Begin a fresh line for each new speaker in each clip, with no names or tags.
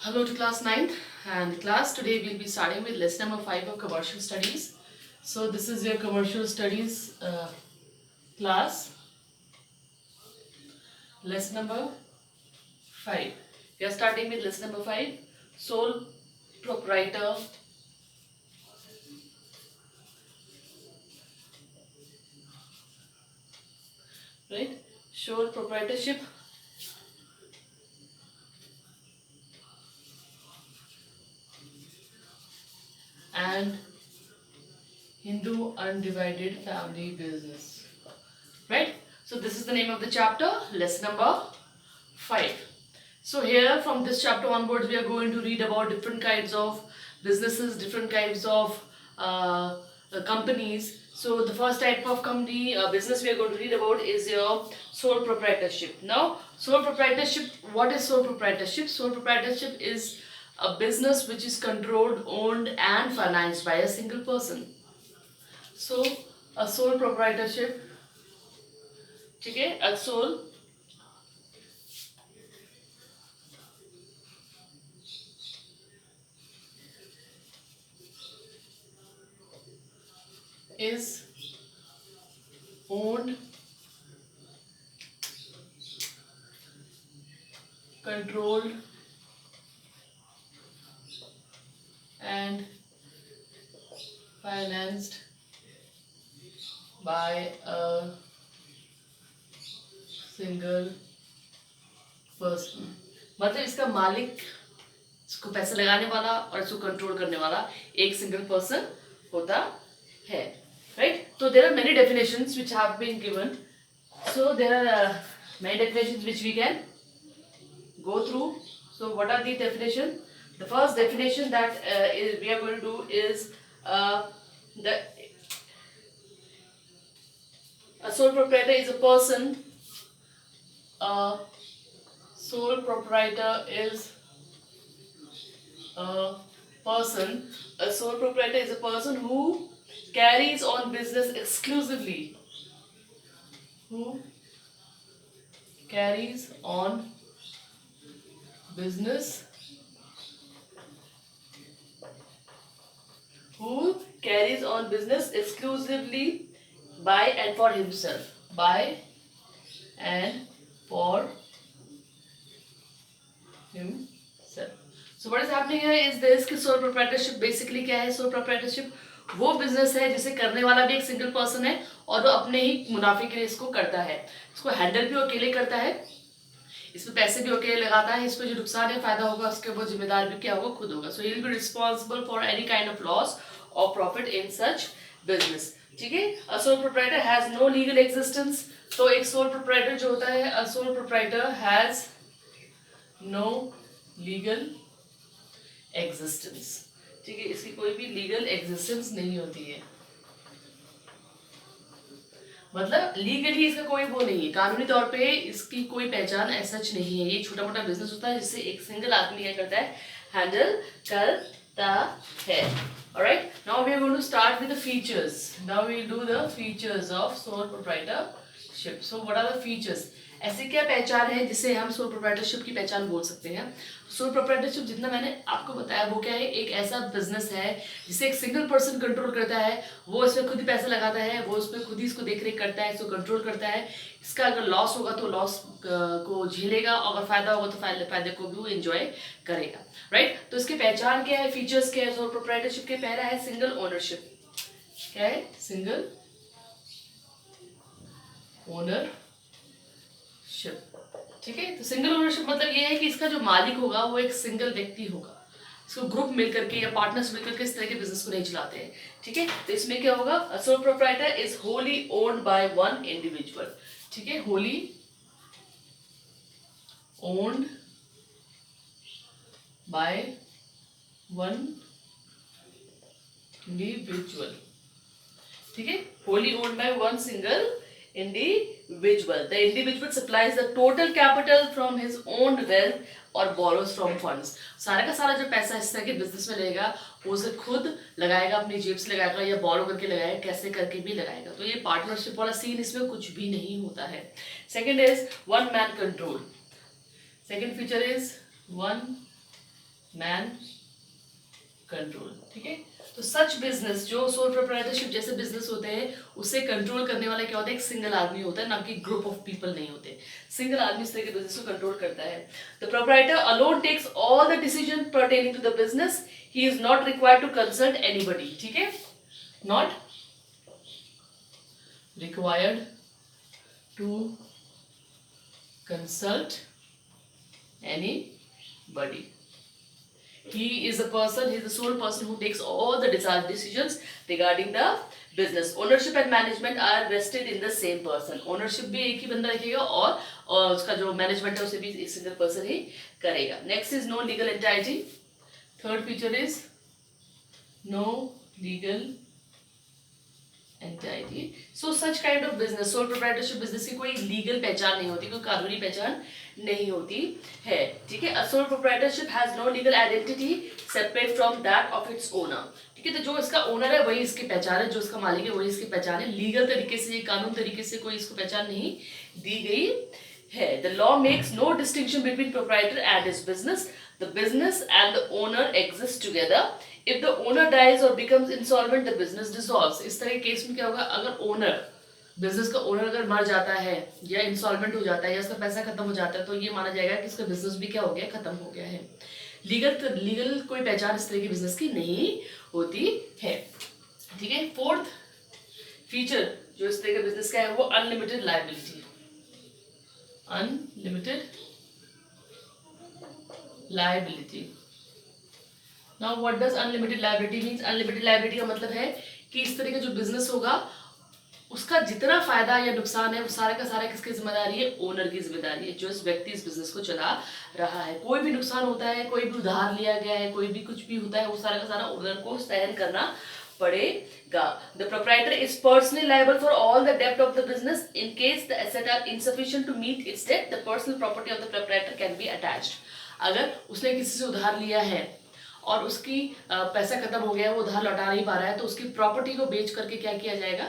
Hello to class 9th and class. Today we'll be starting with lesson number 5 of commercial studies. So this is your commercial studies class, lesson number 5. We are starting with lesson number 5, sole proprietor, right? Sole proprietorship and Hindu undivided family business, right? So this is the name of the chapter, lesson number 5. So here from this chapter onwards we are going to read about different kinds of businesses, different kinds of companies. So the first type of company business we are going to read about is your sole proprietorship. Now sole proprietorship, what is sole proprietorship? Sole proprietorship is a business which is controlled, owned and financed by a single person. So a sole proprietorship, okay, a sole is owned, controlled and financed by a single person. मतलब इसका मालिक, इसको पैसे लगाने वाला और इसको control करने वाला एक सिंगल पर्सन होता है, right? So there are many definitions which have been given. So there are many definitions which we can go through. So what are the definitions? The first definition that we are going to do is the a sole proprietor is a person. A sole proprietor is a person. A sole proprietor is a person who carries on business exclusively. Who carries on business. Who carries on business exclusively by and for himself. By and for himself. So what is happening here is this कि sole proprietorship basically क्या है? Sole proprietorship वो business है जिसे करने वाला भी एक सिंगल पर्सन है और वो अपने ही मुनाफे के लिए इसको करता है, इसको हैंडल भी अकेले करता है, इसमें पैसे भी अकेले लगाता है, इसमें जो नुकसान है फायदा होगा उसके वो जिम्मेदार भी क्या होगा, खुद होगा. So he will be responsible for any kind of loss और प्रॉफिट इन सच बिजनेस. ठीक है. A sole proprietor has no legal existence. तो एक सोल प्रोप्राइटर जो होता है, a sole proprietor has no legal existence. ठीक है, इसकी कोई भी लीगल एग्जिस्टेंस नहीं होती है, मतलब लीगली इसका कोई वो नहीं है, कानूनी तौर पे इसकी कोई पहचान ऐसा नहीं है. ये छोटा मोटा बिजनेस होता है जिससे एक सिंगल आदमी क्या करता है, हैंडल करता है. Alright, now we are going to start with the features. Now we will do the features of sole proprietorship. So what are the features? ऐसे क्या पहचान है जिससे हम सोल प्रोप्राइटरशिप की पहचान बोल सकते हैं? सोल प्रोप्राइटरशिप जितना मैंने आपको बताया वो क्या है, एक ऐसा बिजनेस है जिसे एक सिंगल पर्सन कंट्रोल करता है. वो इसमें खुद ही पैसा लगाता है, वो उसमें खुद ही इसको देख रेख करता है, इसको कंट्रोल करता है. इसका अगर लॉस होगा तो लॉस को झेलेगा, अगर फायदा होगा तो फायदे को भी वो एंजॉय करेगा. राइट. तो इसकी पहचान क्या है, फीचर्स क्या है सोल प्रोप्राइटरशिप के? पहला है सिंगल ओनरशिप. क्या है? Single ownership. ठीक है. तो सिंगल ओनरशिप मतलब ये है कि इसका जो मालिक होगा वो एक सिंगल व्यक्ति होगा. इसको ग्रुप मिलकर के या पार्टनर्स मिलकर के इस तरह के बिजनेस को नहीं चलाते हैं. ठीक है. तो इसमें क्या होगा, अ sole proprietor is wholly owned by one individual. ठीक है, wholly owned by one individual. ठीक है, wholly owned by one single individual. The individual supplies the total capital from his own wealth or borrows from funds. सारा का सारा जो पैसा इस तरह के बिजनेस में लगेगा वो उसे खुद लगाएगा, अपनी जेब से लगाएगा या बोरो करके लगाएगा, कैसे करके भी लगाएगा. तो ये पार्टनरशिप वाला सीन इसमें कुछ भी नहीं होता है. Second is one man control. Second feature is one man control, ठीक है। तो सच बिजनेस जो सोल प्रोप्राइटरशिप जैसे बिजनेस होते हैं उसे कंट्रोल करने वाला क्या होता है, एक सिंगल आदमी होता है, ना कि ग्रुप ऑफ पीपल नहीं होते। सिंगल आदमी इस तरह के बिजनेस को कंट्रोल करता है। The proprietor alone takes all the decision pertaining to the business, he is not required to consult anybody, ठीक है, not required to consult anybody. He is the sole person who takes all the decisions regarding the business. Ownership and management are vested in the same person. Ownership भी एक ही बंदा रखेगा और उसका जो management है उसे भी एक सिंगल पर्सन ही करेगा. Next is no legal entity. Third feature is no legal entity. So such kind of business, sole proprietorship business की कोई लीगल पहचान नहीं होती, कोई कानूनी पहचान नहीं होती है, ठीक है. A sole proprietorship has no legal identity separate from that of its owner, ठीक है. तो जो इसका ओनर है वही इसकी पहचान है, जो इसका मालिक है वही इसकी पहचान है. लीगल तरीके से, कानून तरीके से कोई इसको पहचान नहीं दी गई है. The law makes no distinction between proprietor and his business. The business and the owner exist together. If the owner dies or becomes insolvent, the business dissolves. इस तरह के केस में क्या होगा, अगर ओनर, बिजनेस का ओनर अगर मर जाता है या इंसॉल्वेंट हो जाता है या उसका पैसा खत्म हो जाता है तो ये माना जाएगा कि इसका बिजनेस भी क्या हो गया, खत्म हो गया है. लीगल कोई पहचान इस तरह की बिजनेस की नहीं होती है, ठीक है. फोर्थ फीचर जो इस तरह का बिजनेस का है वो unlimited liability. Unlimited liability. Now what does unlimited liability means? Unlimited liability का मतलब है कि इस तरह का जो बिजनेस होगा उसका जितना फायदा या नुकसान है वो सारा का सारा किसकी जिम्मेदारी है, ओनर की जिम्मेदारी है, जो इस व्यक्ति इस बिजनेस को चला रहा है. कोई भी नुकसान होता है, कोई भी उधार लिया गया है, कोई भी कुछ भी होता है, वो सारा का सारा ओनर को सहन करना पड़ेगा. The proprietor is personally liable for all the debt of the business. In case the assets are insufficient to meet its debt, the personal property of the proprietor can be attached. अगर उसने किसी से उधार लिया है और उसकी पैसा खत्म हो गया है, वो उधार लौटा नहीं पा रहा है, तो उसकी प्रॉपर्टी को बेच करके क्या किया जाएगा,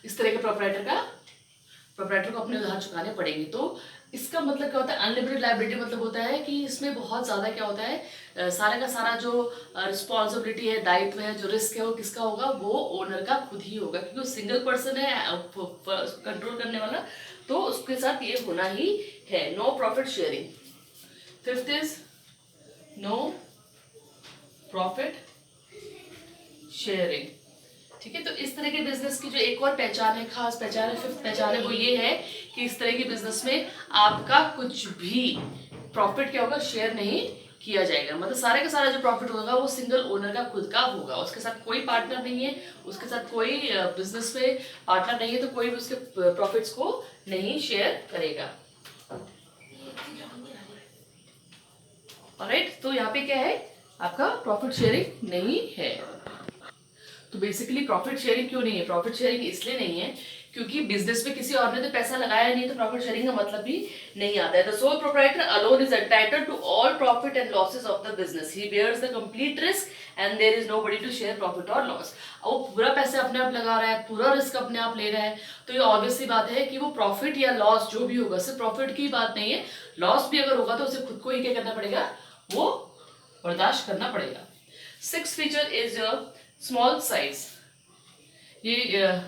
इस तरह के प्रोप्राइटर को अपने उधार चुकाने पड़ेंगे. तो इसका मतलब क्या होता है, अनलिमिटेड लायबिलिटी मतलब होता है कि इसमें बहुत ज़्यादा क्या होता है, सारा का सारा जो रिस्पॉन्सिबिलिटी है, दायित्व है, जो रिस्क है वो किसका होगा, वो ओनर का खुद ही होगा, क्योंकि वो सिंगल पर्सन है कंट्रोल करने वाला, तो उसके साथ ये होना ही है. No profit sharing. Fifth is no profit sharing, ठीक है. तो इस तरह के बिजनेस की जो एक और पहचान है, खास पहचान है, फिफ्थ पहचान है, वो ये है कि इस तरह के बिजनेस में आपका कुछ भी प्रॉफिट क्या होगा, शेयर नहीं किया जाएगा. मतलब सारे का सारा जो प्रॉफिट होगा वो सिंगल ओनर का खुद का होगा, उसके साथ कोई पार्टनर नहीं है, उसके साथ कोई बिजनेस में पार्टनर नहीं है, तो कोई भी उसके प्रॉफिट्स को नहीं शेयर करेगा. ऑलराइट, तो यहाँ पे क्या है, आपका प्रॉफिट शेयरिंग नहीं है. तो बेसिकली प्रॉफिट शेयरिंग क्यों नहीं है, प्रॉफिट शेयरिंग इसलिए नहीं है क्योंकि बिजनेस में किसी और ने तो पैसा लगाया नहीं, तो प्रॉफिट शेयरिंग का मतलब भी नहीं आता है. The sole proprietor alone is entitled to all profit and losses of the business. He bears the complete risk and there is nobody to share profit और लॉस. अब वो पूरा पैसे अपने आप लगा रहा है, पूरा रिस्क अपने आप ले रहा है, तो ये ऑब्वियस सी बात है कि वो प्रॉफिट या लॉस जो भी होगा, सिर्फ प्रॉफिट की बात नहीं है, लॉस भी अगर होगा तो उसे खुद को ही क्या करना पड़ेगा, वो बर्दाश्त करना पड़ेगा. Sixth feature is small size. ये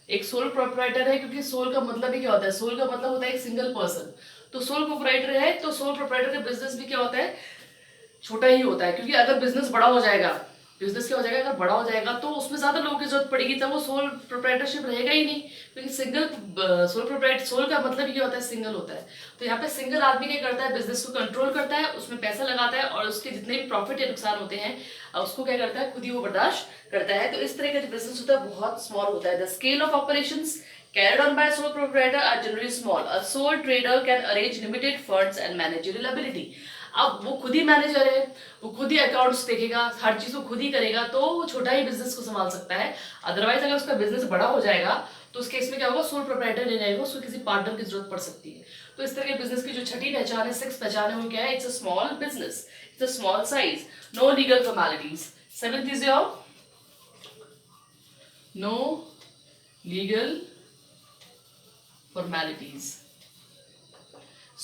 एक सोल प्रोप्राइटर है, क्योंकि सोल का मतलब ही क्या होता है, सोल का मतलब होता है एक सिंगल पर्सन. तो सोल प्रोप्राइटर है, तो सोल प्रोप्राइटर का बिजनेस भी क्या होता है, छोटा ही होता है. क्योंकि अगर बिजनेस बड़ा हो जाएगा, बिजनेस क्या हो जाएगा, अगर बड़ा हो जाएगा तो उसमें ज्यादा लोगों की जरूरत पड़ेगी, तब वो सोल प्रोप्राइटरशिप रहेगा ही नहीं. क्योंकि सिंगल सोल का मतलब ही क्या होता है, सिंगल होता है. तो यहाँ पे सिंगल आदमी क्या करता है, बिजनेस को कंट्रोल करता है, उसमें पैसा लगाता है और उसके जितने भी प्रॉफिट या नुकसान होते हैं उसको क्या करता है, खुद ही वो बर्दाश्त करता है. तो इस तरह का जो बिजनेस होता है बहुत स्मॉल होता है. The scale of operations carried on by a sole proprietor are generally small. A sole trader can arrange limited funds and managerial ability. अब वो खुद ही मैनेजर है, वो खुद ही अकाउंट्स देखेगा, हर चीज को खुद ही करेगा, तो वो छोटा ही बिजनेस को संभाल सकता है. अदरवाइज अगर उसका बिजनेस बड़ा हो जाएगा तो उस केस में क्या होगा, सोल प्रोप्राइटर नहीं रहेगा, उसको किसी पार्टनर की जरूरत पड़ सकती है. तो इस तरह के बिजनेस की जो छठी पहचान है, सिक्स पहचान है, वो क्या है, it's a small business, it's a small size, no legal formalities. Seventh is your no legal formalities.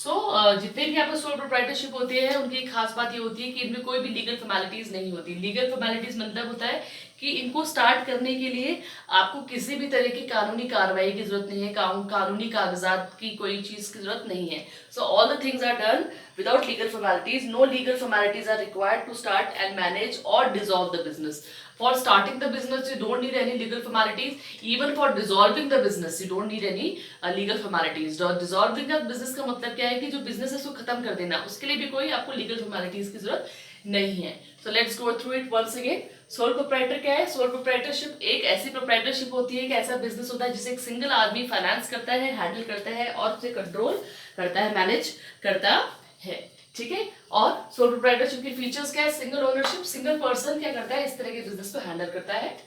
सो जितने भी आपका सोल प्रोप्राइटरशिप होते हैं उनकी एक खास बात ये होती है कि इनमें कोई भी लीगल फॉर्मेलिटीज नहीं होती। लीगल फॉर्मेलिटीज मतलब होता है कि इनको स्टार्ट करने के लिए आपको किसी भी तरह की कानूनी कार्रवाई की जरूरत नहीं है, कानूनी कागजात की कोई चीज की जरूरत नहीं है। So all the things are done without legal formalities. No legal formalities are required to start and manage or dissolve the business. For starting the business, you don't need any legal formalities. Even for dissolving the business, you don't need any legal formalities. Dissolving the business का मतलब क्या है कि जो business है उसको खत्म कर देना, उसके लिए भी कोई आपको legal formalities की जरूरत नहीं है। So let's go through it once again. Sole proprietor क्या है? सोल प्रोप्राइटरशिप एक ऐसी प्रोप्राइटरशिप होती है कि ऐसा बिजनेस होता है जिसे एक सिंगल आदमी फाइनेंस करता है, हैंडल करता है और उसे कंट्रोल करता है, मैनेज करता है। ठीक है। और सोल प्रोप्राइटरशिप के फीचर्स क्या है? सिंगल ओनरशिप, सिंगल पर्सन क्या करता है? इस तरह के बिजनेस को हैंडल करता है।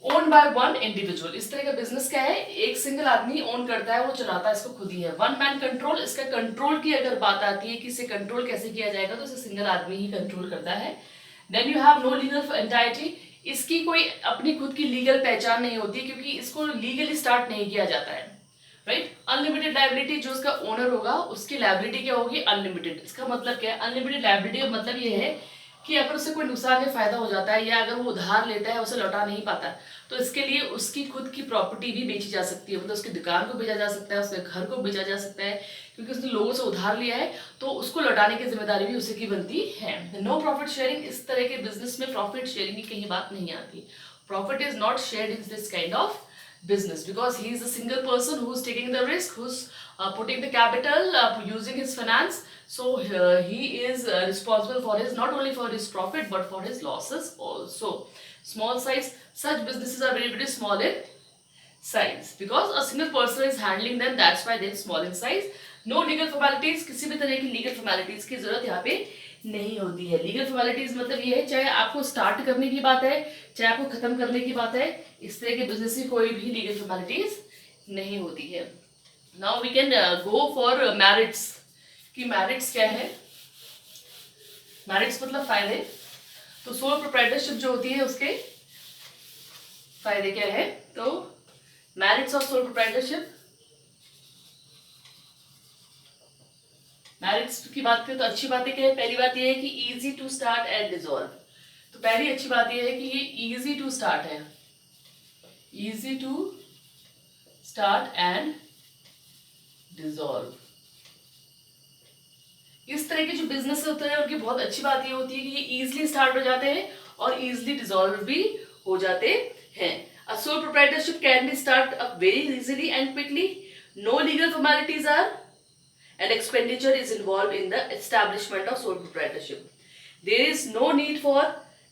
ओन बाय वन इंडिविजुअल, इस तरह का बिजनेस क्या है? एक सिंगल आदमी ओन करता है, वो चलाता है इसको खुद ही है। वन मैन कंट्रोल, इसका कंट्रोल की अगर बात आती है कि इसे कंट्रोल कैसे किया जाएगा तो इसे सिंगल आदमी ही कंट्रोल करता है। Then you have no legal entity, इसकी कोई अपनी खुद की लीगल पहचान नहीं होती क्योंकि इसको लीगली स्टार्ट नहीं किया जाता है। राइट। अनलिमिटेड लायबिलिटी, जो उसका ओनर होगा उसकी लायबिलिटी क्या होगी? अनलिमिटेड। इसका मतलब क्या है? अनलिमिटेड लायबिलिटी का मतलब ये है कि अगर उसे कोई नुकसान या फायदा हो जाता है या अगर वो उधार लेता है उसे लौटा नहीं पाता तो इसके लिए उसकी खुद की प्रॉपर्टी भी बेची जा सकती है, मतलब उसकी दुकान को बेचा जा सकता है, उसके घर को बेचा जा सकता है क्योंकि उसने लोगों से उधार लिया है तो उसको लौटाने की जिम्मेदारी भी उसी की बनती है। नो प्रॉफिट शेयरिंग, इस तरह के बिजनेस में प्रॉफिट शेयरिंग की कहीं बात नहीं आती। Profit is not shared in this kind of business because he is a single person who's taking the risk, who's putting the capital, using his finance. So he is responsible for his, not only for his profit but for his losses also. Small size, such businesses are very very small in size because a single person is handling them, that's why they're small in size. No legal formalities, किसी भी तरह की legal formalities की जरूरत यहाँ पे नहीं होती है। लीगल फॉर्मेलिटीज मतलब ये है चाहे आपको स्टार्ट करने की बात है चाहे आपको खत्म करने की बात है, इस तरह के बिजनेस की कोई भी लीगल फॉर्मेलिटीज नहीं होती है। Now we can go for merits कि मैरिट्स क्या है। मैरिट्स मतलब फायदे। तो सोल प्रोप्राइटरशिप जो होती है उसके फायदे क्या है? तो merits of sole proprietorship, merits की बात करें तो अच्छी बातें क्या है? पहली बात यह है कि easy to start and dissolve. तो पहली अच्छी बात यह है कि ये इजी टू स्टार्ट है, easy to start and dissolve. इस तरह के जो बिजनेस होते हैं उनकी बहुत अच्छी बात ये होती है कि ये इजीली स्टार्ट हो जाते हैं और इजीली डिसॉल्व भी हो जाते हैं। A sole proprietorship can be started up very easily and quickly. No legal formalities are and expenditure is involved in the establishment of sole proprietorship. There is no need for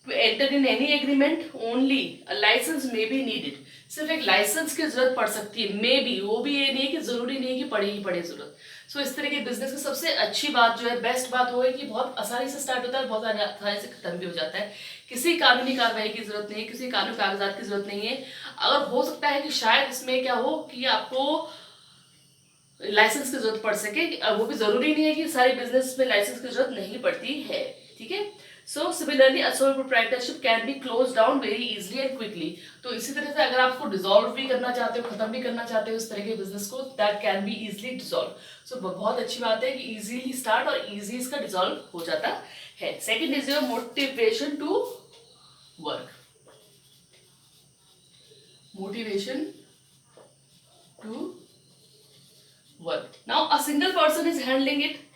to enter in any agreement, only a license may be needed. सिर्फ एक licence की जरूरत पड़ सकती है, may be, वो भी ये नहीं है कि जरूरी नहीं है कि पड़े ही पड़े जरूरत। सो इस तरह के बिजनेस की सबसे अच्छी बात जो है, बेस्ट बात वो है कि बहुत आसानी से स्टार्ट होता है, बहुत आसानी से खत्म भी हो जाता है। किसी कानूनी कार्रवाई की जरूरत नहीं है, किसी कानूनी कागजात की जरूरत नहीं है। अगर हो सकता है कि शायद इसमें क्या हो कि आपको लाइसेंस की जरूरत पड़ सके, वो भी जरूरी नहीं है कि सारे बिजनेस में लाइसेंस की जरूरत नहीं पड़ती है। ठीक है। So similarly a sole proprietorship can be close down very easily and quickly. तो इसी तरह से अगर आपको डिसॉल्व भी करना चाहते हो, खत्म भी करना चाहते हो इस तरह के बिजनेस को, that can be easily dissolve. So बहुत अच्छी बात है कि इजीली स्टार्ट और इजी इसका डिसॉल्व हो जाता है। Second is your motivation to work, motivation to work. Now a single person is handling it.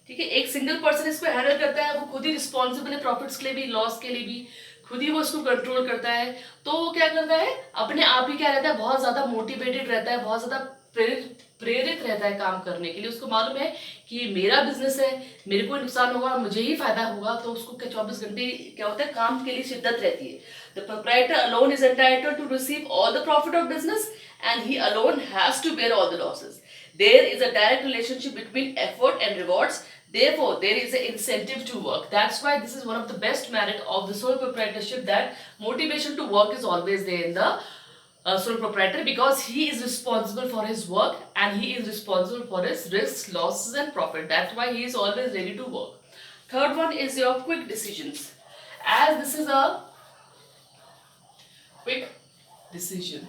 ठीक है, एक सिंगल पर्सन इसको हैंडल करता है, वो खुद ही रिस्पॉन्सिबल है प्रॉफिट्स के लिए भी, लॉस के लिए भी, खुद ही वो इसको कंट्रोल करता है। तो वो क्या करता है, अपने आप ही क्या रहता है, बहुत ज्यादा मोटिवेटेड रहता है, बहुत ज्यादा प्रेरित रहता है काम करने के लिए। उसको मालूम है कि ये मेरा बिजनेस है, मेरे को नुकसान होगा, मुझे ही फायदा होगा, तो उसको 24 घंटे क्या होता है, काम के लिए शिद्दत रहती है। The proprietor alone is entitled to receive all the profit of business and he alone has to bear all the losses. There is a direct relationship between effort and rewards. Therefore, there is an incentive to work. That's why this is one of the best merit of the sole proprietorship, that motivation to work is always there in the sole proprietor, because he is responsible for his work and he is responsible for his risks, losses and profit. That's why he is always ready to work. Third one is your quick decisions. As this is a quick decision,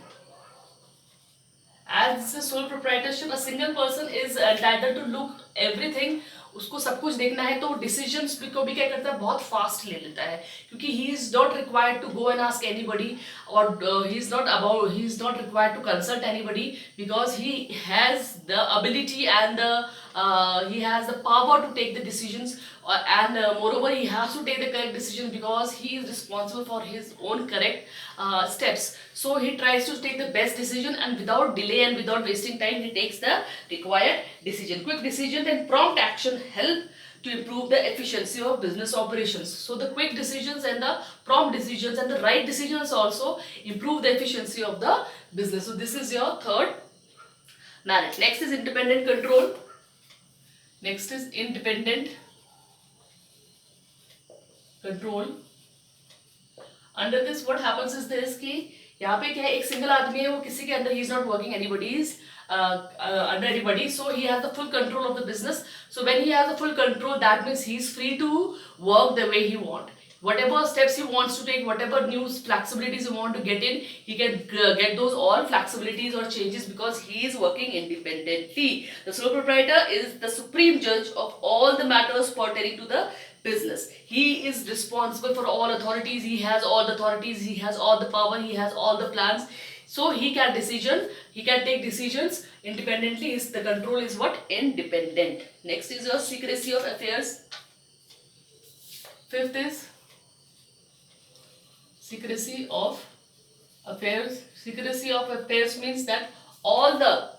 As a sole proprietorship, a single person is entitled to look everything. उसको सब कुछ देखना है, तो decisions को भी क्या करता है, बहुत फास्ट ले लेता है, क्योंकि he is not required to go and ask anybody, और he is not required to consult anybody, because he has the ability and he has the power to take the decisions, and moreover he has to take the correct decision because he is responsible for his own correct steps. So he tries to take the best decision, and without delay and without wasting time he takes the required decision. Quick decision and prompt action help to improve the efficiency of business operations. So the quick decisions and the prompt decisions and the right decisions also improve the efficiency of the business. So this is your third merit. Next is independent control. Next is independent control. Under this what happens is this कि यहाँ पे क्या है, एक single आदमी है, वो किसी के अंदर, he is not working anybody's under anybody, so he has the full control of the business. So when he has the full control, that means he is free to work the way he want. Whatever steps he wants to take, whatever new flexibilities he want to get in, he can get those all flexibilities or changes because he is working independently. The sole proprietor is the supreme judge of all the matters pertaining to the business. He is responsible for all authorities. He has all the authorities. He has all the power. He has all the plans. So he can take decisions independently. The control is what? Independent. Next is your secrecy of affairs. Fifth is secrecy of affairs. Secrecy of affairs means that all the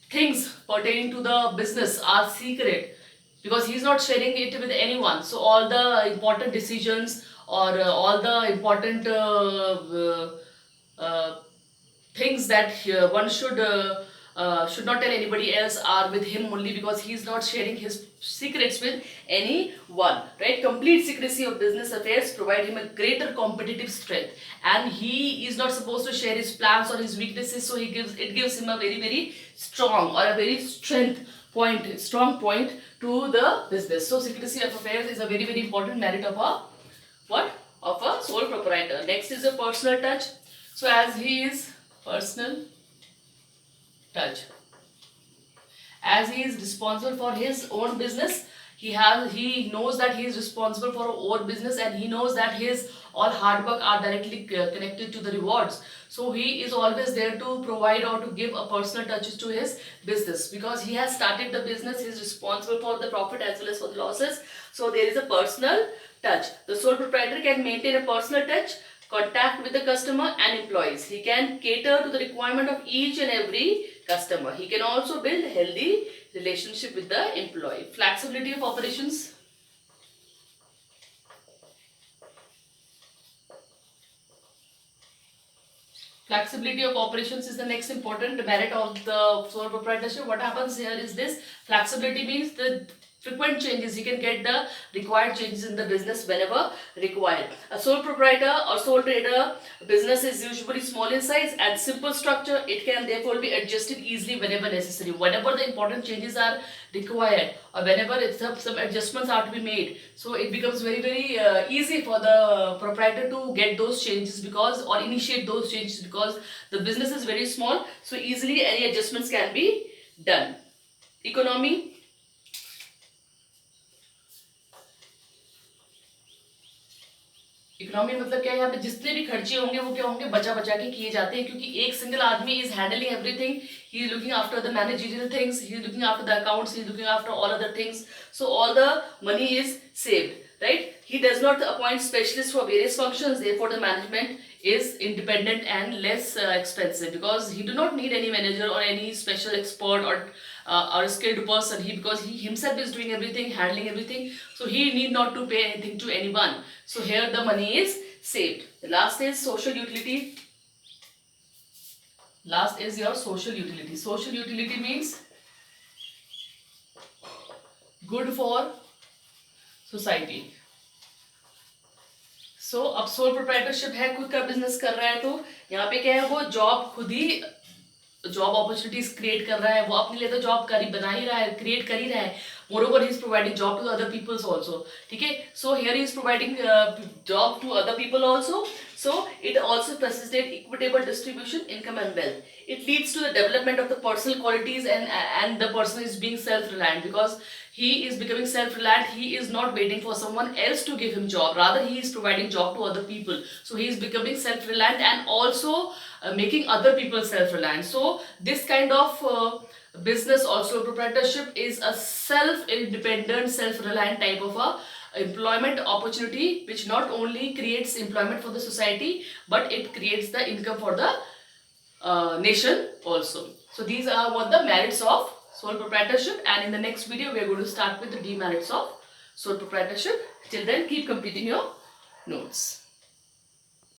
things pertaining to the business are secret, because he is not sharing it with anyone. So all the important decisions or all the important things that one should not tell anybody else are with him only, because he is not sharing his secrets with anyone, right? Complete secrecy of business affairs provide him a greater competitive strength, and he is not supposed to share his plans or his weaknesses, so it gives him a very strong or a very strong point to the business. So secrecy of affairs is a very important merit of a sole proprietor. Next is a personal touch. So as he is personal touch, as he is responsible for his own business, he knows that he is responsible for our own business, and he knows that his all hard work are directly connected to the rewards. So he is always there to provide or to give a personal touches to his business, because he has started the business. He is responsible for the profit as well as for the losses. So there is a personal touch. The sole proprietor can maintain a personal touch, contact with the customer and employees. He can cater to the requirement of each and every customer. He can also build healthy relationship with the employee. Flexibility of operations. Flexibility of operations is the next important merit of the sole proprietorship. What happens here is this: flexibility means the frequent changes. He can get the required changes in the business whenever required. A sole proprietor or sole trader business is usually small in size and simple structure. It can therefore be adjusted easily whenever necessary. Whenever the important changes are required, or whenever some adjustments are to be made, so it becomes very easy for the proprietor to get those changes or initiate those changes, because the business is very small, so easily any adjustments can be done. Economy. Economy मतलब क्या है, यहाँ पे जितने भी खर्चे होंगे वो क्या होंगे, बचा के किए जाते हैं, क्योंकि एक सिंगल आदमी is handling everything. He is looking after the managerial things, he is looking after the accounts, he is looking after all other things. So all the money is saved, right? He does not appoint specialists for various functions. Therefore the management is independent and less expensive, because he do not need any manager or any special expert or a skilled person. Because he himself is doing everything, handling everything, so he need not to pay anything to anyone. So here the money is saved. The last is social utility. Last is your social utility. Social utility means good for society. So अब sole proprietorship है, खुद का business कर रहा है, तो यहाँ पे क्या है, वो खुद ही जॉब अपॉर्चुनिटीज क्रिएट कर रहा है. वो अपने लिए तो जॉब बना ही रहा है, क्रिएट कर ही रहा है. Moreover he is providing job to other peoples also. ठीक है. So here he is providing job to other people also. So it also facilitates equitable distribution, income and wealth. It leads to the development of the personal qualities, and the person is being self-reliant, because he is becoming self-reliant. He is not waiting for someone else to give him job. Rather, he is providing job to other people. So he is becoming self-reliant and also making other people self-reliant. So this kind of business or sole proprietorship is a self-independent, self-reliant type of a employment opportunity, which not only creates employment for the society, but it creates the income for the nation also. So these are what the merits of sole proprietorship, and in the next video we are going to start with the demerits of sole proprietorship. Till then, keep completing your notes.